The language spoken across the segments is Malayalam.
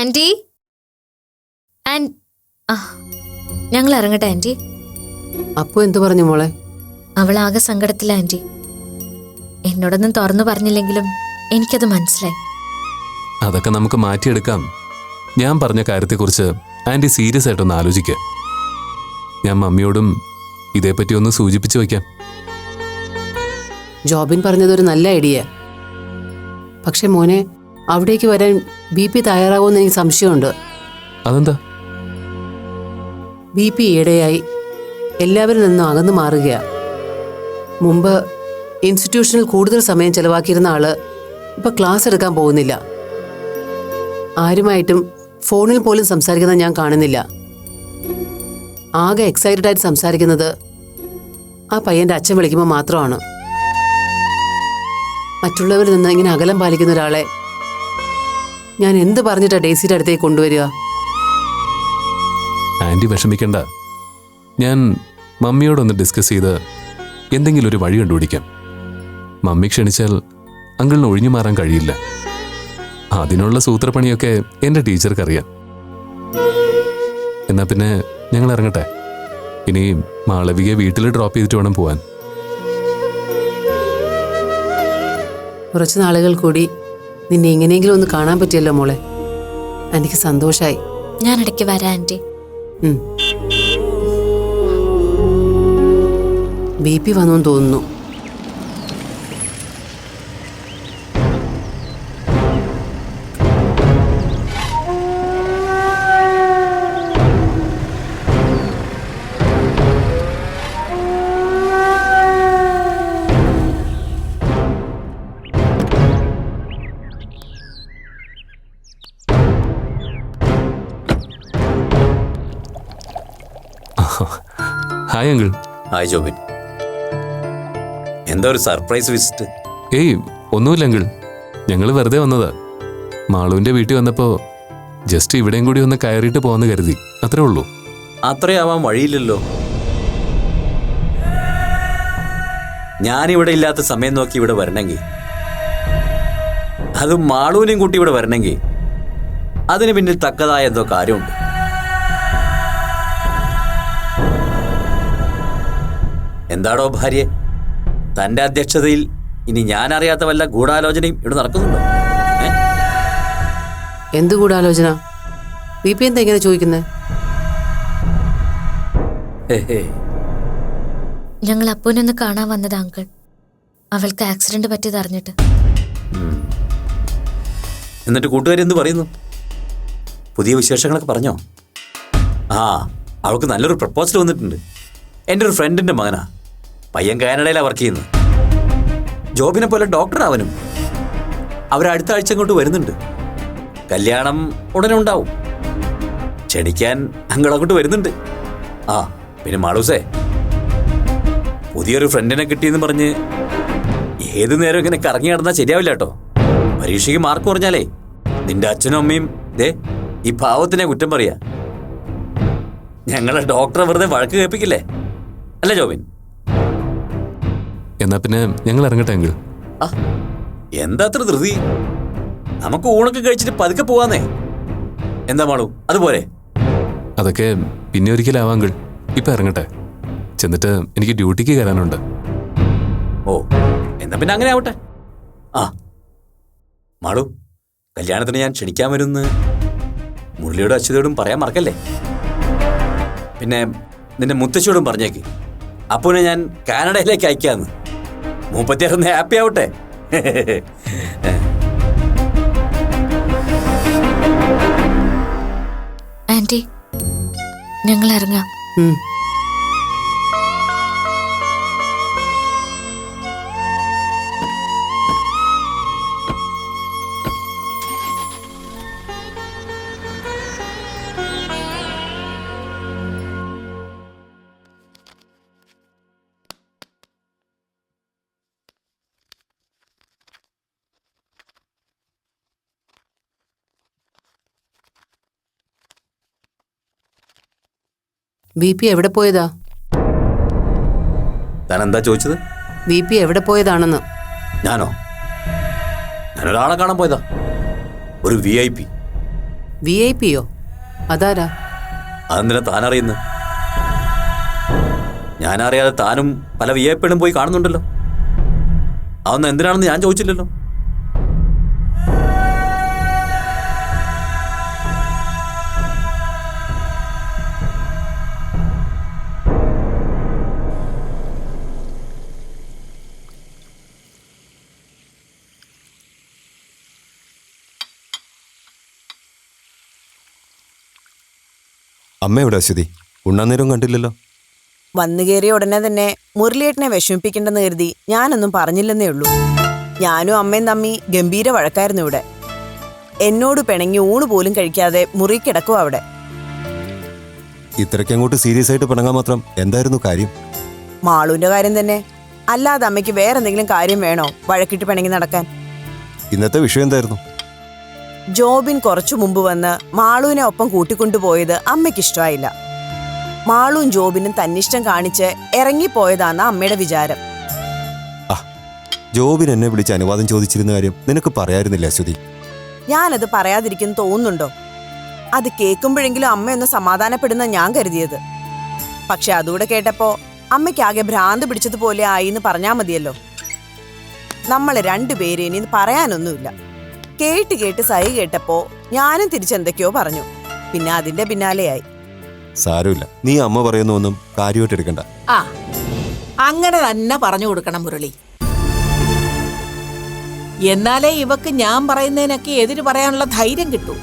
ആന്റി ഞങ്ങൾ ഇറങ്ങട്ടെ ആന്റി. അപ്പു എന്തു പറഞ്ഞു മോളെ? അവളാകെ സങ്കടത്തില ആന്റി. എന്നോടൊന്നും തുറന്നു പറഞ്ഞില്ലെങ്കിലും എനിക്കത് മനസ്സിലായി. അതൊക്കെ നമുക്ക് മാറ്റിയെടുക്കാം. ഞാൻ പറഞ്ഞ കാര്യത്തെക്കുറിച്ച് ആന്റി സീരിയസ് ആയിട്ടൊന്ന് ആലോചിക്കുക. ഞാൻ മമ്മിയോടും ഇതേപ്പറ്റി ഒന്ന് സൂചിപ്പിച്ചു വയ്ക്കാം. ജോബിൻ പറഞ്ഞതൊരു നല്ല ഐഡിയ. പക്ഷെ മോനെ, അവിടേക്ക് വരാൻ BP തയ്യാറാകുമെന്ന് എനിക്ക് സംശയമുണ്ട്. അതെന്താ? BP ഈയിടെയായി എല്ലാവരിൽ നിന്നും അകന്നു മാറുകയാ. മുമ്പ് ഇൻസ്റ്റിറ്റ്യൂഷനിൽ കൂടുതൽ സമയം ചെലവാക്കിയിരുന്ന ആള് ഇപ്പൊ ക്ലാസ് എടുക്കാൻ പോകുന്നില്ല. ആരുമായിട്ടും ഫോണിൽ പോലും സംസാരിക്കുന്നത് ഞാൻ കാണുന്നില്ല. ആകെ എക്സൈറ്റഡ് ആയിട്ട് സംസാരിക്കുന്നത് ആ പയ്യന്റെ അച്ഛൻ വിളിക്കുമ്പോൾ മാത്രമാണ്. മറ്റുള്ളവരിൽ നിന്ന് ഇങ്ങനെ അകലം പാലിക്കുന്ന ഒരാളെ ഞാൻ എന്ത് പറഞ്ഞിട്ടാ ഡേസിയുടെ അടുത്തേക്ക് കൊണ്ടുവരിക? ആന്റി വിഷമിക്കണ്ട. ഞാൻ മമ്മിയോടൊന്ന് ഡിസ്കസ് ചെയ്ത് എന്തെങ്കിലും ഒരു വഴി കണ്ടുപിടിക്കാം. മമ്മി ക്ഷണിച്ചാൽ അങ്കിളിന് ഒഴിഞ്ഞു മാറാൻ കഴിയില്ല. അതിനുള്ള സൂത്രപ്പണിയൊക്കെ എൻ്റെ ടീച്ചർക്കറിയാം. എന്നാ പിന്നെ ഞങ്ങൾ ഇറങ്ങട്ടെ. ഇനി മാളവികയെ വീട്ടിൽ ഡ്രോപ്പ് ചെയ്തിട്ട് വേണം പോവാൻ. കുറച്ച് നാളുകൾ കൂടി നിന്നെ എങ്ങനെയെങ്കിലും ഒന്ന് കാണാൻ പറ്റിയല്ലോ മോളെ. എനിക്ക് സന്തോഷായി. ഞാൻ ഇടയ്ക്ക് വരാം ആന്റി. BP വന്നു തോന്നുന്നു. Hi uncle. ഹായ് ജോബിൻ. എന്താ ഒരു സർപ്രൈസ് വിസിറ്റ്? ഏയ് ഒന്നുമില്ല അങ്കിൾ, ഞങ്ങൾ വെറുതെ വന്നതാ. മാളുവിൻ്റെ വീട്ടിൽ വന്നപ്പോൾ ജസ്റ്റ് ഇവിടെയും കൂടി ഒന്ന് കയറിയിട്ട് പോകാമെന്ന് കരുതി, അത്രേ ഉള്ളൂ. അത്രയാവാൻ വഴിയില്ലല്ലോ. ഞാനിവിടെ ഇല്ലാത്ത സമയം നോക്കി ഇവിടെ വരണമെങ്കിൽ, അതും മാളൂനെയും കൂട്ടി ഇവിടെ വരണമെങ്കിൽ അതിന് പിന്നിൽ തക്കതായ എന്തോ കാര്യമുണ്ട്. എന്താടോ ഭാര്യ, തന്റെ അധ്യക്ഷതയിൽ ഇനി ഞാൻ അറിയാത്ത വല്ല ഗൂഢാലോചനയും ഇവിടെ നടക്കുന്നുണ്ടോ? എന്ത് ഗൂഢാലോചന? BP എന്താ ഇങ്ങനെ ചോദിക്കുന്നത്? ഞങ്ങൾ അപ്പൂനൊന്ന് കാണാൻ വന്നത് അങ്കിൾ. അവൾക്ക് ആക്സിഡന്റ് പറ്റിയത് അറിഞ്ഞിട്ട്. എന്നിട്ട് കൂട്ടുകാരി എന്ത് പറയുന്നു? പുതിയ വിശേഷങ്ങളൊക്കെ പറഞ്ഞോ? അവൾക്ക് നല്ലൊരു പ്രപ്പോസൽ വന്നിട്ടുണ്ട്. എൻ്റെ ഒരു ഫ്രണ്ടിൻ്റെ മകനാ. പയ്യൻ കാനഡയിലാണ് വർക്ക് ചെയ്യുന്നത്. ജോബിനെ പോലെ ഡോക്ടറാവനും. അവരടുത്ത ആഴ്ച ഇങ്ങോട്ട് വരുന്നുണ്ട്. കല്യാണം ഉടനെ ഉണ്ടാവും. ക്ഷണിക്കാൻ അങ്ങോട്ട് വരുന്നുണ്ട്. പിന്നെ മാളൂസേ, പുതിയൊരു ഫ്രണ്ടിനെ കിട്ടിയെന്ന് പറഞ്ഞ് ഏത് നേരം ഇങ്ങനെ കറങ്ങി നടന്നാൽ ശരിയാവില്ല കേട്ടോ. പരീക്ഷയ്ക്ക് മാർക്ക് കുറഞ്ഞാലേ നിന്റെ അച്ഛനും അമ്മയും ഈ പാവത്തിനെ കുറ്റം പറയാ. ഞങ്ങളെ ഡോക്ടറെ വെറുതെ വഴക്ക് കേൾപ്പിക്കില്ലേ, അല്ലേ ജോബിൻ? എന്നാ പിന്നെ ഞങ്ങൾ ഇറങ്ങട്ടെ അങ്കിൾ. എന്താ അത്ര ധൃതി? നമുക്ക് ഊണൊക്കെ കഴിച്ചിട്ട് പതുക്കെ പോവാന്നേ. എന്താ മാളൂ, അതുപോലെ? അതൊക്കെ പിന്നെ ഒരിക്കലാവാം അങ്കിൾ. ഇപ്പൊ ഇറങ്ങട്ടെ. ചെന്നിട്ട് എനിക്ക് ഡ്യൂട്ടിക്ക് കയറാനുണ്ട്. എന്നാ പിന്നെ അങ്ങനെ ആവട്ടെ. മാളൂ, കല്യാണത്തിന് ഞാൻ ക്ഷണിക്കാൻ വരുമെന്ന് മുരളിയോടും അച്യുതയോടും പറയാൻ മറക്കല്ലേ. പിന്നെ നിന്റെ മുത്തശ്ശിയോടും പറഞ്ഞേക്ക് അപ്പൂനെ ഞാൻ കാനഡയിലേക്ക് അയക്കാന്ന്. 36 ഹാപ്പി ആവട്ടെ. ആന്റി, ഞങ്ങൾ ഇറങ്ങാം. BP എവിടെ പോയതാ? താൻ എന്താ ചോദിച്ചത്? BP എവിടെ പോയതാണെന്ന്. ഞാനൊരാളെ കാണാൻ പോയതാ. ഒരു VIP. VIP-യോ? അതാരാ? അതെന്തിനാ താൻ അറിയുന്നത്? ഞാനറിയാതെ താനും പല VIP-കളും പോയി കാണുന്നുണ്ടല്ലോ. അതൊന്നും എന്തിനാണെന്ന് ഞാൻ ചോദിച്ചില്ലല്ലോ. അമ്മ എവിടെ അശ്വതി? ഉണ്ണാന്നേരം കണ്ടില്ലല്ലോ. വന്നു കയറിയ ഉടനെ തന്നെ മുരളിയേട്ടനെ വിഷമിപ്പിക്കണ്ടെന്ന് കരുതി ഞാനൊന്നും പറഞ്ഞില്ലെന്നേ ഉള്ളൂ. ഞാനും അമ്മയും തമ്മി ഗംഭീര വഴക്കായിരുന്നു ഇവിടെ. എന്നോട് പിണങ്ങി ഊണ് പോലും കഴിക്കാതെ മുറി കിടക്കും അവിടെ. ഇത്രയ്ക്ക് അങ്ങോട്ട് സീരിയസ് ആയിട്ട് പിണങ്ങാൻ മാത്രം എന്തായിരുന്നു കാര്യം? മാളുവിന്റെ കാര്യം തന്നെ. അല്ലാതെ അമ്മയ്ക്ക് വേറെ എന്തെങ്കിലും കാര്യം വേണോ വഴക്കിട്ട് പിണങ്ങി നടക്കാൻ? ഇന്നത്തെ വിഷയം എന്തായിരുന്നു? ജോബിൻ കുറച്ചു മുമ്പ് വന്ന് മാളുവിനെ ഒപ്പം കൂട്ടിക്കൊണ്ടുപോയത് അമ്മയ്ക്ക് ഇഷ്ടമായില്ല. മാളുവും ജോബിനും തന്നിഷ്ടം കാണിച്ച് ഇറങ്ങിപ്പോയതാന്ന് അമ്മയുടെ വിചാരം. ജോബിൻ എന്നെ വിളിച്ച് അനുവാദം ചോദിച്ചിരുന്ന കാര്യം നിനക്ക് പറയായിരുന്നില്ല അശ്വതി? ഞാനത് പറയാതിരിക്കുന്നു തോന്നുന്നുണ്ടോ? അത് കേൾക്കുമ്പോഴെങ്കിലും അമ്മയൊന്ന് സമാധാനപ്പെടുന്ന ഞാൻ കരുതിയത്. പക്ഷെ അതുകൂടെ കേട്ടപ്പോ അമ്മയ്ക്കാകെ ഭ്രാന്ത് പിടിച്ചതുപോലെ ആയിന്ന് പറഞ്ഞാൽ മതിയല്ലോ. നമ്മൾ രണ്ടുപേരെ ഇനി പറയാനൊന്നുമില്ല. കേട്ട് കേട്ട് സഹി കേട്ടപ്പോ ഞാനും തിരിച്ചെന്തൊക്കെയോ പറഞ്ഞു. പിന്നെ അതിന്റെ പിന്നാലെയായി. സാരമില്ല, നീ അമ്മ പറയുന്ന ഒന്നും കാര്യമായിട്ട് എടുക്കണ്ട. അങ്ങനെ തന്നെ പറഞ്ഞു കൊടുക്കണം മുരളി. എന്നാലേ ഇവക്ക് ഞാൻ പറയുന്നതിനൊക്കെ എതിര് പറയാനുള്ള ധൈര്യം കിട്ടൂ.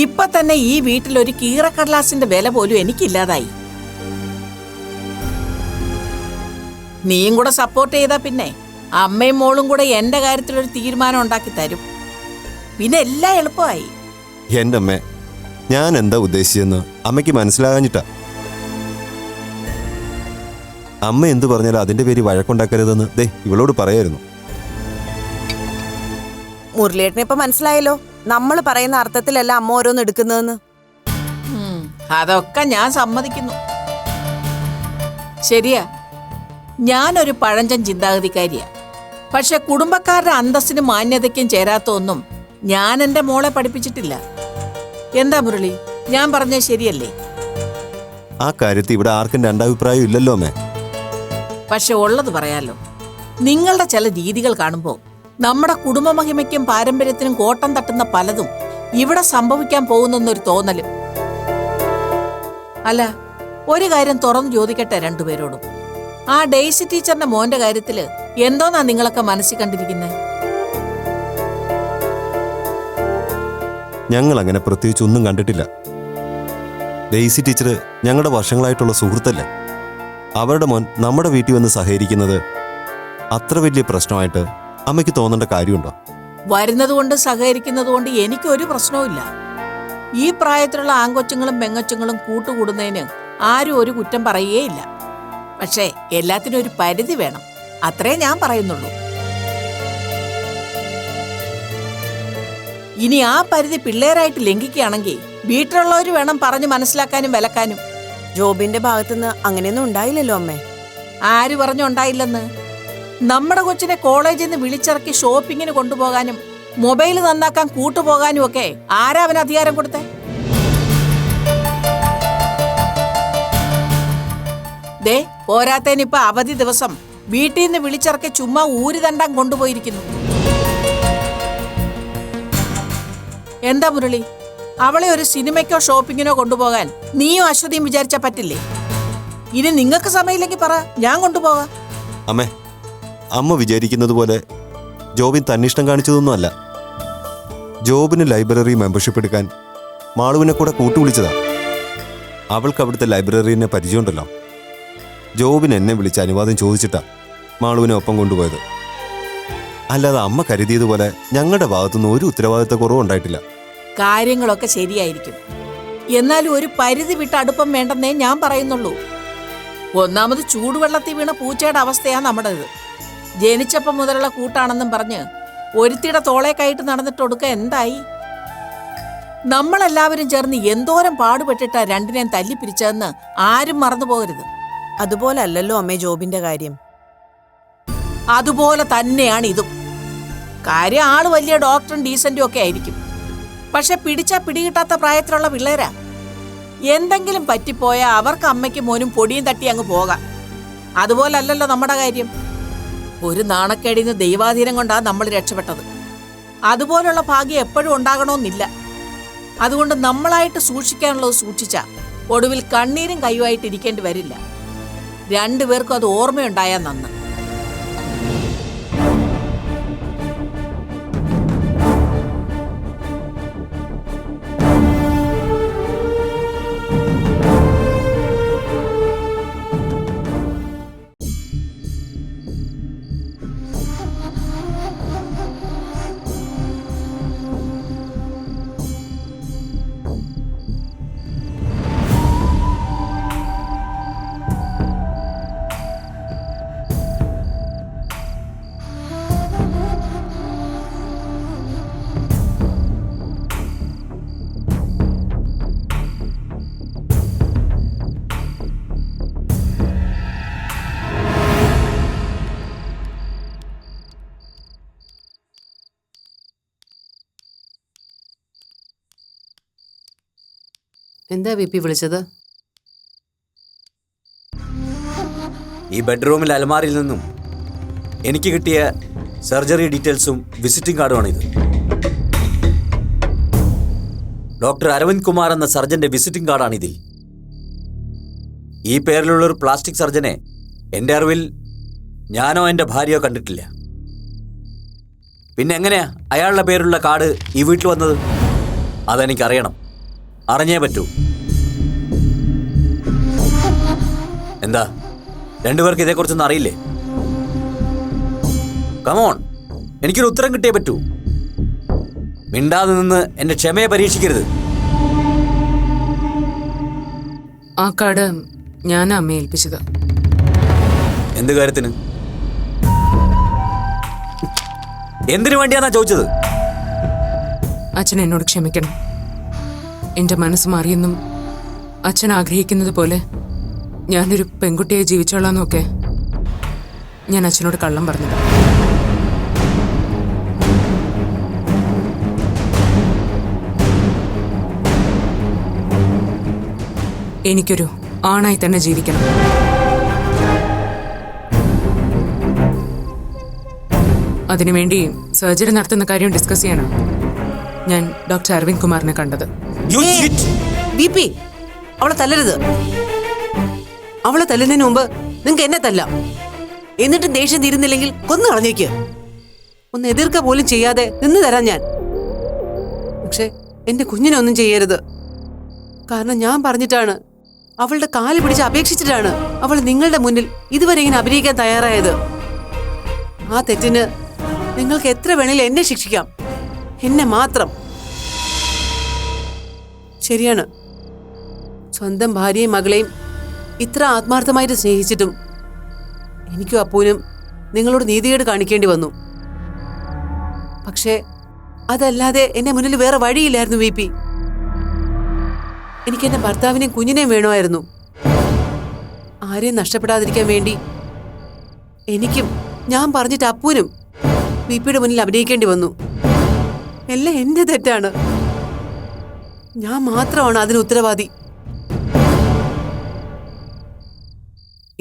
ഇപ്പൊ തന്നെ ഈ വീട്ടിൽ ഒരു കീറക്കടലാസിന്റെ വില പോലും എനിക്കില്ലാതായി. നീയും കൂടെ സപ്പോർട്ട് ചെയ്താ പിന്നെ അമ്മയും മോളും കൂടെ എന്റെ കാര്യത്തിലൊരു തീരുമാനം ഉണ്ടാക്കി തരും. പിന്നെ എല്ലാം എളുപ്പമായി. എന്റെ അമ്മ, ഞാൻ എന്താ ഉദ്ദേശിച്ചെന്ന് അമ്മയ്ക്ക് മനസ്സിലാകാഞ്ഞിട്ടാ. അമ്മ എന്തു പറഞ്ഞാലും അതിന്റെ പേര് വഴക്കുണ്ടാക്കരുതെന്ന് ദേ ഇവളോട് പറയായിരുന്നു. മുരളിയേട്ടനെ ഇപ്പൊ മനസ്സിലായല്ലോ നമ്മൾ പറയുന്ന അർത്ഥത്തിലല്ല അമ്മ ഓരോന്ന് എടുക്കുന്നതെന്ന്. അതൊക്കെ ഞാൻ സമ്മതിക്കുന്നു. ശരിയാ, ഞാനൊരു പഴഞ്ചൻ ചിന്താഗതിക്കാരിയാ. പക്ഷെ കുടുംബക്കാരുടെ അന്തസ്സിനും മാന്യതയ്ക്കും ചേരാത്ത ഒന്നും ഞാൻ എന്റെ മോളെ പഠിപ്പിച്ചിട്ടില്ല. എന്താ മുരളി, ഞാൻ പറഞ്ഞത് ശരിയല്ലേ? ആ കാര്യത്തിൽ ഇവിടെ ആർക്കും രണ്ടഭിപ്രായം ഇല്ലല്ലോ അമ്മേ. പക്ഷെ ഉള്ളത് പറയാലോ, നിങ്ങളുടെ ചില രീതികൾ കാണുമ്പോൾ നമ്മുടെ കുടുംബമഹിമയ്ക്കും പാരമ്പര്യത്തിനും കോട്ടം തട്ടുന്ന പലതും ഇവിടെ സംഭവിക്കാൻ പോകുന്നൊരു തോന്നലും. അല്ല, ഒരു കാര്യം തുറന്നു ചോദിക്കട്ടെ രണ്ടുപേരോടും. ആ ഡെയ്സി ടീച്ചറിന്റെ മോന്റെ കാര്യത്തില് എന്തോന്നാ നിങ്ങളൊക്കെ മനസ്സിൽ കണ്ടിരിക്കുന്നത്? ഞങ്ങൾ അങ്ങനെ പ്രത്യേകിച്ച് ഒന്നും കണ്ടിട്ടില്ല. ഡെയ്സി ടീച്ചർ ഞങ്ങളുടെ വർഷങ്ങളായിട്ടുള്ള സുഹൃത്തല്ലേ. അവരുടെ മോൻ നമ്മുടെ വീട്ടിൽ വന്ന് സഹകരിക്കുന്നത് അത്ര വലിയ പ്രശ്നമായിട്ട് അമ്മയ്ക്ക് തോന്നേണ്ട കാര്യമുണ്ടോ? വരുന്നതുകൊണ്ട് സഹകരിക്കുന്നതുകൊണ്ട് എനിക്കൊരു പ്രശ്നവുമില്ല. ഈ പ്രായത്തിലുള്ള ആങ്കൊച്ചുങ്ങളും പെങ്ങൊച്ചുങ്ങളും കൂട്ടുകൂടുന്നതിന് ആരും ഒരു കുറ്റം പറയുകയില്ല. പക്ഷേ എല്ലാത്തിനും ഒരു പരിധി വേണം, അത്രേ ഞാൻ പറയുന്നുള്ളൂ. ഇനി ആ പരിധി പിള്ളേരായിട്ട് ലംഘിക്കുകയാണെങ്കിൽ വീട്ടിലുള്ളവർ വേണം പറഞ്ഞു മനസ്സിലാക്കാനും വിലക്കാനും. ജോബിന്റെ ഭാഗത്തുനിന്ന് അങ്ങനെയൊന്നും ഉണ്ടായില്ലല്ലോ അമ്മേ. ആര് പറഞ്ഞുണ്ടായില്ലെന്ന്? നമ്മുടെ കൊച്ചിനെ കോളേജിൽ നിന്ന് വിളിച്ചിറക്കി ഷോപ്പിങ്ങിന് കൊണ്ടുപോകാനും മൊബൈൽ നന്നാക്കാൻ കൂട്ടുപോകാനും ഒക്കെ ആരാ അവന് അധികാരം കൊടുത്തേ? ദേ പോരാത്തേനിപ്പോ അവധി ദിവസം വീട്ടിൽ നിന്ന് വിളിച്ചിറക്കി ചുമ്മാ ഊരി തണ്ടാൻ കൊണ്ടുപോയിരിക്കുന്നു. എന്താ മുരളി, അവളെ ഒരു സിനിമയ്ക്കോ ഷോപ്പിങ്ങിനോ കൊണ്ടുപോകാൻ നീയോ അശ്വതിയും വിചാരിച്ചാ പറ്റില്ലേ? ഇനി നിങ്ങൾക്ക് സമയമില്ലെങ്കിൽ പറ, ഞാൻ കൊണ്ടുപോകാം. അമ്മേ, അമ്മ വിചാരിക്കുന്നത് പോലെ ജോബിൻ തന്നിഷ്ടം കാണിച്ചതൊന്നുമല്ല. ജോബിന് ലൈബ്രറി മെമ്പർഷിപ്പ് എടുക്കാൻ മാളുവിനെ കൂടെ കൂട്ടുവിളിച്ചതാ. അവൾക്ക് അവിടുത്തെ ലൈബ്രറീനെ പരിചയമുണ്ടല്ലോ. ജോബിൻ എന്നെ വിളിച്ച് അനുവാദം ചോദിച്ചിട്ടാ മാളുവിനെ ഒപ്പം കൊണ്ടുപോയത്. അല്ലാതെ അമ്മ കരുതിയതുപോലെ ഞങ്ങളുടെ ഭാഗത്തുനിന്ന് ഒരു ഉത്തരവാദിത്ത കുറവുണ്ടായിട്ടില്ല. കാര്യങ്ങളൊക്കെ ശരിയായിരിക്കും, എന്നാലും ഒരു പരിധി വിട്ട് അടുപ്പം വേണ്ടെന്നേ ഞാൻ പറയുന്നുള്ളൂ. ഒന്നാമത് ചൂടുവെള്ളത്തിൽ വീണ പൂച്ചയുടെ അവസ്ഥയാ നമ്മുടേത്. ജനിച്ചപ്പം മുതലുള്ള കൂട്ടാണെന്നും പറഞ്ഞ് ഒരുത്തിയുടെ തോളെ കയറ്റി നടന്നിട്ടൊടുക്ക എന്തായി? നമ്മളെല്ലാവരും ചേർന്ന് എന്തോരം പാടുപെട്ടിട്ടാ രണ്ടിനെയും തല്ലിപ്പിരിച്ചതെന്ന് ആരും മറന്നു പോകരുത്. അതുപോലെ അല്ലല്ലോ അമ്മേ ജോബിന്റെ കാര്യം. അതുപോലെ തന്നെയാണ് ഇതും. കാര്യം ആള് വലിയ ഡോക്ടറും ഡീസന്റും ഒക്കെ ആയിരിക്കും. പക്ഷെ പിടിച്ചാ പിടികിട്ടാത്ത പ്രായത്തിലുള്ള പിള്ളേരാ. എന്തെങ്കിലും പറ്റിപ്പോയാൽ അവർക്ക് അമ്മയ്ക്കും മോനും പൊടിയും തട്ടി അങ്ങ് പോകാം. അതുപോലല്ലല്ലോ നമ്മുടെ കാര്യം. ഒരു നാണക്കേടിന്ന് ദൈവാധീനം കൊണ്ടാണ് നമ്മൾ രക്ഷപ്പെട്ടത്. അതുപോലുള്ള ഭാഗ്യം എപ്പോഴും ഉണ്ടാകണമെന്നില്ല. അതുകൊണ്ട് നമ്മളായിട്ട് സൂക്ഷിക്കാനുള്ളത് സൂക്ഷിച്ചാ ഒടുവിൽ കണ്ണീരും കയ്യുമായിട്ട് ഇരിക്കേണ്ടി വരില്ല. രണ്ടുപേർക്കും അത് ഓർമ്മയുണ്ടായാൽ നന്ന്. എന്താ വിപി വിളിച്ചത്? ഈ ബെഡ്റൂമിൽ അലമാരിയിൽ നിന്നും എനിക്ക് കിട്ടിയ സർജറി ഡീറ്റെയിൽസും വിസിറ്റിംഗ് കാർഡുമാണിത്. ഡോക്ടർ അരവിന്ദ് കുമാർ എന്ന സർജന്റെ വിസിറ്റിംഗ് കാർഡാണിതിൽ. ഈ പേരിലുള്ള ഒരു പ്ലാസ്റ്റിക് സർജനെ എൻ്റെ അറിവിൽ ഞാനോ എൻ്റെ ഭാര്യയോ കണ്ടിട്ടില്ല. പിന്നെ എങ്ങനെയാ അയാളുടെ പേരിലുള്ള കാർഡ് ഈ വീട്ടിൽ വന്നത്? അതെനിക്കറിയണം, അറിഞ്ഞേ പറ്റൂ. എന്താ രണ്ടുപേർക്ക് ഇതേക്കുറിച്ചൊന്നും അറിയില്ലേ? കമോൺ, എനിക്കൊരു ഉത്തരം കിട്ടിയേ പറ്റൂ. മിണ്ടാതെ നിന്ന് എന്റെ ക്ഷമയെ പരീക്ഷിക്കരുത്. ആ കാർഡ് ഞാൻ അമ്മയെ ഏൽപ്പിച്ചത്. എന്ത് കാര്യത്തിന്? എന്തിനു വേണ്ടിയാന്നാ ചോദിച്ചത്? അച്ഛൻ എന്നോട് ക്ഷമിക്കണം. എൻ്റെ മനസ്സ് മാറിയെന്നും അച്ഛൻ ആഗ്രഹിക്കുന്നത് പോലെ ഞാനൊരു പെൺകുട്ടിയെ ജീവിച്ചോളാന്നൊക്കെ ഞാൻ അച്ഛനോട് കള്ളം പറഞ്ഞത്. എനിക്കൊരു ആണായി തന്നെ ജീവിക്കണം. അതിനുവേണ്ടി സർജറി നടത്തുന്ന കാര്യം ഡിസ്കസ് ചെയ്യാനാണ് ഞാൻ ഡോക്ടർ അരവിന്ദ് കുമാറിനെ കണ്ടത്. അവളെ തല്ലരുത്. അവളെ തല്ലുന്നതിന് മുമ്പ് നിങ്ങൾക്ക് എന്നെ തല്ലാം. എന്നിട്ടും ദേഷ്യം തീരുന്നില്ലെങ്കിൽ കൊന്നു കളഞ്ഞേക്ക്. ഒന്ന് എതിർക്ക പോലും ചെയ്യാതെ നിന്ന് തരാം ഞാൻ. പക്ഷെ എന്റെ കുഞ്ഞിനെ ഒന്നും ചെയ്യരുത്. കാരണം ഞാൻ പറഞ്ഞിട്ടാണ്, അവളുടെ കാല് പിടിച്ച് അപേക്ഷിച്ചിട്ടാണ് അവൾ നിങ്ങളുടെ മുന്നിൽ ഇതുവരെ ഇങ്ങനെ അഭിനയിക്കാൻ തയ്യാറായത്. ആ തെറ്റിന് നിങ്ങൾക്ക് എത്ര വേണേലും എന്നെ ശിക്ഷിക്കാം, എന്നെ മാത്രം. ശരിയാണ്, സ്വന്തം ഭാര്യയും മകളെയും ഇത്ര ആത്മാർത്ഥമായിട്ട് സ്നേഹിച്ചിട്ടും എനിക്കും അപ്പൂനും നിങ്ങളോട് നീതികേട് കാണിക്കേണ്ടി വന്നു. പക്ഷേ അതല്ലാതെ എന്നെ മുന്നിൽ വേറെ വഴിയില്ലായിരുന്നു വി പി. എനിക്ക് എന്റെ ഭർത്താവിനെയും കുഞ്ഞിനെയും വേണമായിരുന്നു. ആരെയും നഷ്ടപ്പെടാതിരിക്കാൻ വേണ്ടി എനിക്കും ഞാൻ പറഞ്ഞിട്ട് അപ്പൂനും വി പിയുടെ മുന്നിൽ അഭിനയിക്കേണ്ടി വന്നു. എല്ലാം എന്റെ തെറ്റാണ്. ഞാൻ മാത്രമാണ് അതിന് ഉത്തരവാദി.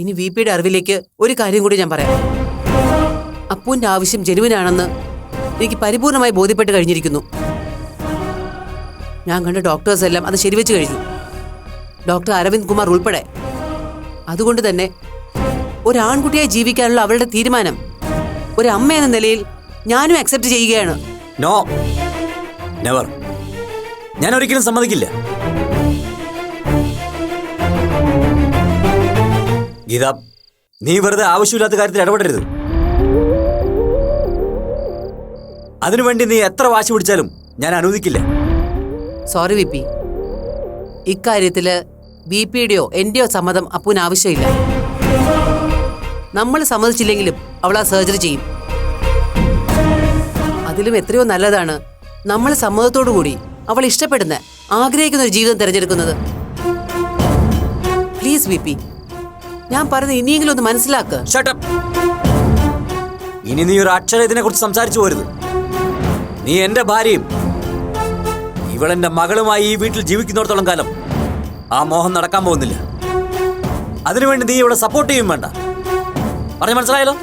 ഇനി വി പിയുടെ അറിവിലേക്ക് ഒരു കാര്യം കൂടി ഞാൻ പറയാം. അപ്പൂന്റെ ആവശ്യം ജനുവിനാണെന്ന് എനിക്ക് പരിപൂർണമായി ബോധ്യപ്പെട്ട് കഴിഞ്ഞിരിക്കുന്നു. ഞാൻ കണ്ട ഡോക്ടേഴ്സ് എല്ലാം അത് ശരിവെച്ച് കഴിഞ്ഞു, ഡോക്ടർ അരവിന്ദ് കുമാർ ഉൾപ്പെടെ. അതുകൊണ്ട് തന്നെ ഒരാൺകുട്ടിയായി ജീവിക്കാനുള്ള അവളുടെ തീരുമാനം ഒരു അമ്മ എന്ന നിലയിൽ ഞാനും അക്സെപ്റ്റ് ചെയ്യുകയാണ്. No, never. ഞാൻ ഒരിക്കലും സമ്മതിക്കില്ല. ഗീത, നീ വെറുതെ ആവശ്യമില്ലാത്ത കാര്യത്തിൽ ഇടപെടരുത്. അതിനുവേണ്ടി നീ എത്ര വാശി പിടിച്ചാലും ഞാൻ അനുവദിക്കില്ല. സോറി വി പി, ഇക്കാര്യത്തില് ബി പിയുടെയോ എന്റെയോ സമ്മതം അപ്പൂന് ആവശ്യമില്ല. നമ്മൾ സമ്മതിച്ചില്ലെങ്കിലും അവൾ ആ സർജറി ചെയ്യും. അതിലും എത്രയോ നല്ലതാണ് നമ്മൾ സമ്മതത്തോടു കൂടി അവൾ ഇഷ്ടപ്പെടുന്ന ആഗ്രഹിക്കുന്ന ഒരു ജീവിതം തിരഞ്ഞെടുക്കുന്നത്. പ്ലീസ് വി പി, ഞാൻ പറയുന്നത് ഇനിയെങ്കിലും ഒന്ന് മനസ്സിലാക്ക്. Shut up. ഇനി നീ ഒരു അക്ഷരം ഇതിനെ കുറിച്ച് സംസാരിച്ചു പോരുത്. നീ എന്റെ ഭാര്യയും ഇവളെന്റെ മകളുമായി ഈ വീട്ടിൽ ജീവിക്കുന്നിടത്തോളം കാലം ആ മോഹം നടക്കാൻ പോകുന്നില്ല. അതിനുവേണ്ടി നീ ഇവിടെ സപ്പോർട്ട് ചെയ്യും വേണ്ട. പറഞ്ഞു മനസ്സിലായല്ലോ?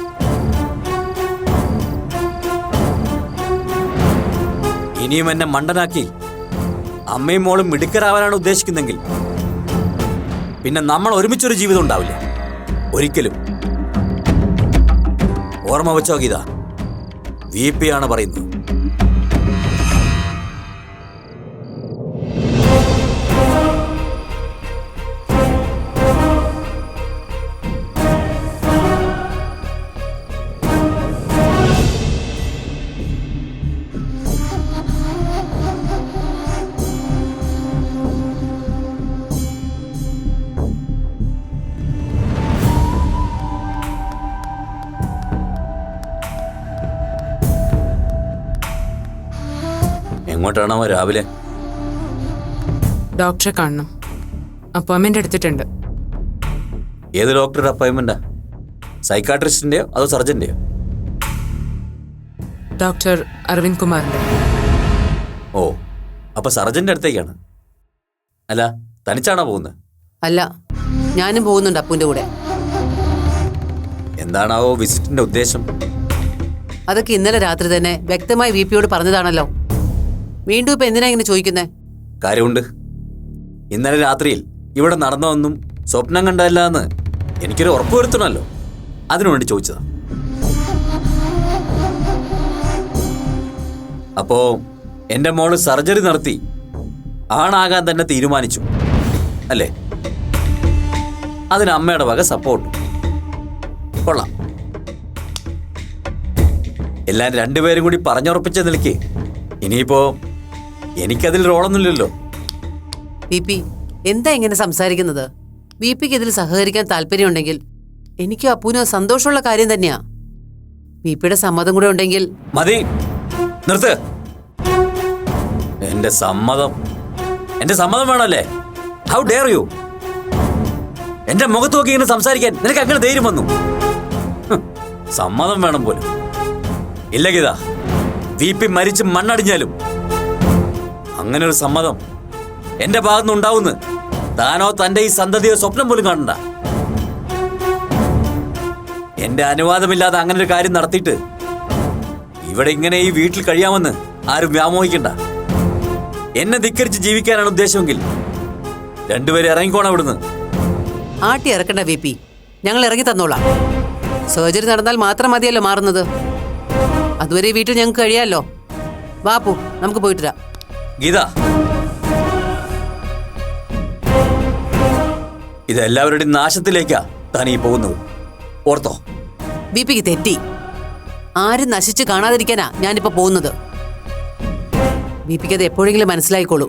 ഇനിയും എന്നെ മണ്ടനാക്കി അമ്മയും മോളും മിടുക്കരാവാനാണ് ഉദ്ദേശിക്കുന്നെങ്കിൽ പിന്നെ നമ്മൾ ഒരുമിച്ചൊരു ജീവിതം ഉണ്ടാവില്ല ഒരിക്കലും. ഓർമ്മ വെച്ചോ ഗീത, VP ആണ് പറയുന്നത്. എങ്ങോട്ടാണോ രാവിലെ? ഡോക്ടറെ കാണണം. അപ്പോയിൻമെന്റ് എടുത്തിട്ടുണ്ട്. ഏത് ഡോക്ടറുടെ അപ്പോയിൻമെന്റാ? സൈക്കാട്രിസ്റ്റിന്റെയോ അതോ സർജന്റെയോ? ഡോക്ടർ അരവിന്ദ് കുമാറിന്റെ. ഓ, അപ്പൊ സർജന്റെ അടുത്തേക്കാണ്. അല്ല, തനിച്ചാണോ പോകുന്നത്? അല്ല, ഞാനും പോകുന്നുണ്ട് അപ്പുവിന്റെ കൂടെ. എന്താണാവോ വിസിറ്റിന്റെ ഉദ്ദേശം? അതൊക്കെ ഇന്നലെ രാത്രി തന്നെ വ്യക്തമായി VPയോട് പറഞ്ഞതാണല്ലോ. വീണ്ടും ഇപ്പൊ എന്തിനാ ഇങ്ങനെ ചോദിക്കുന്നേ? കാര്യമുണ്ട്. ഇന്നലെ രാത്രിയിൽ ഇവിടെ നടന്നതൊന്നും സ്വപ്നം കണ്ടല്ല എന്ന് എനിക്കൊരു ഉറപ്പ് വരുത്തണമല്ലോ. അതിനുവേണ്ടി ചോദിച്ചതാ. അപ്പോ എന്റെ മോള് സർജറി നടത്തി ആണാകാൻ തന്നെ തീരുമാനിച്ചു അല്ലേ? അതിന് അമ്മയുടെ വക സപ്പോർട്ട്. കൊള്ളാം. എല്ലാം രണ്ടുപേരും കൂടി പറഞ്ഞുറപ്പിച്ച നിലയ്ക്ക് ഇനിയിപ്പോ എനിക്കതിൽ റോളൊന്നുമില്ലല്ലോ. VP എന്താ ഇങ്ങനെ സംസാരിക്കുന്നത്? VPക്ക് ഇതിൽ സഹകരിക്കാൻ താല്പര്യമുണ്ടെങ്കിൽ എനിക്കും അപ്പൂനും സന്തോഷമുള്ള കാര്യം തന്നെയാ. VPയുടെ സമ്മതം കൂടെ ഉണ്ടെങ്കിൽ മതി, നിർത്ത്. എന്റെ സമ്മതം വേണമല്ലേ? How dare you? എന്റെ മുഖത്ത് നോക്കി ഇങ്ങനെ സംസാരിക്കാൻ നിനക്ക് അങ്ങനെ ധൈര്യം വന്നു? സമ്മതം വേണം പോലും ഇല്ല ഗീത. VP മരിച്ച് മണ്ണടിഞ്ഞാലും അങ്ങനെ ഒരു സമ്മതം എന്റെ ഭാഗത്തുനിന്ന് ഉണ്ടാവുന്നു താനോ തന്റെ ഈ സന്തതിയോ സ്വപ്നം പോലും കാണണ്ട. എന്റെ അനുവാദമില്ലാതെ അങ്ങനെ ഒരു കാര്യം നടത്തിയിട്ട് ഇവിടെ ഇങ്ങനെ ഈ വീട്ടിൽ കഴിയാമെന്ന് ആരും വ്യാമോഹിക്കണ്ട. എന്നെ ധിക്കരിച്ച് ജീവിക്കാനാണ് ഉദ്ദേശമെങ്കിൽ രണ്ടുപേരെ ഇറങ്ങിക്കോണം ഇവിടുന്ന്. ആട്ടി ഇറക്കണ്ട VP, ഞങ്ങൾ ഇറങ്ങി തന്നോളാം. സർജറി നടന്നാൽ മാത്രം മതിയല്ലോ മാറുന്നത്. അതുവരെ ഈ വീട്ടിൽ ഞങ്ങൾക്ക് കഴിയാമല്ലോ. വാപ്പു, നമുക്ക് പോയിട്ട് വരാം. ഗീത, ഇതെല്ലാവരുടെയും നാശത്തിലേക്കാ താൻ ഈ പോകുന്നത്. ഓർത്തോ? VPക്ക് തെറ്റി. ആരും നശിച്ച് കാണാതിരിക്കാനാ ഞാനിപ്പോ പോകുന്നത്. VPക്ക് അത് എപ്പോഴെങ്കിലും മനസ്സിലായിക്കോളൂ.